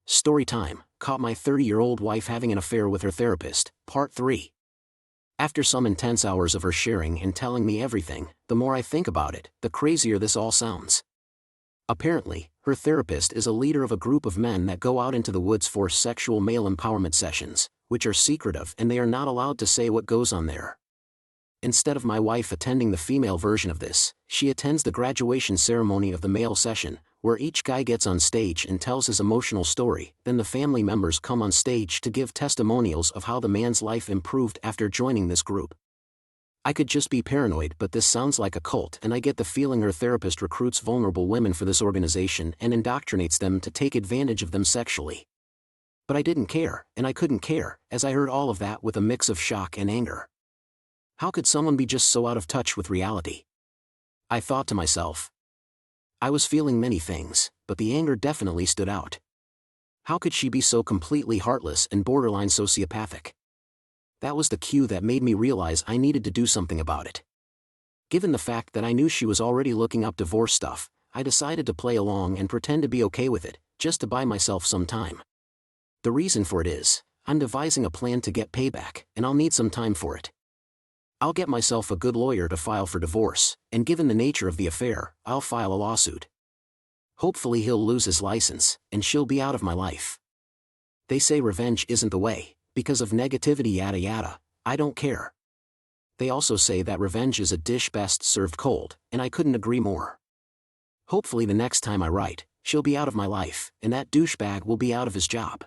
Story time, caught my 30-year-old wife having an affair with her therapist, part 3. After some intense hours of her sharing and telling me everything, the more I think about it, the crazier this all sounds. Apparently, her therapist is a leader of a group of men that go out into the woods for sexual male empowerment sessions, which are secretive and they are not allowed to say what goes on there. Instead of my wife attending the female version of this, she attends the graduation ceremony of the male session, where each guy gets on stage and tells his emotional story, then the family members come on stage to give testimonials of how the man's life improved after joining this group. I could just be paranoid, but this sounds like a cult, and I get the feeling her therapist recruits vulnerable women for this organization and indoctrinates them to take advantage of them sexually. But I didn't care, and I couldn't care, as I heard all of that with a mix of shock and anger. How could someone be just so out of touch with reality? I thought to myself. I was feeling many things, but the anger definitely stood out. How could she be so completely heartless and borderline sociopathic? That was the cue that made me realize I needed to do something about it. Given the fact that I knew she was already looking up divorce stuff, I decided to play along and pretend to be okay with it, just to buy myself some time. The reason for it is, I'm devising a plan to get payback, and I'll need some time for it. I'll get myself a good lawyer to file for divorce, and given the nature of the affair, I'll file a lawsuit. Hopefully he'll lose his license, and she'll be out of my life. They say revenge isn't the way, because of negativity yada yada, I don't care. They also say that revenge is a dish best served cold, and I couldn't agree more. Hopefully the next time I write, she'll be out of my life, and that douchebag will be out of his job.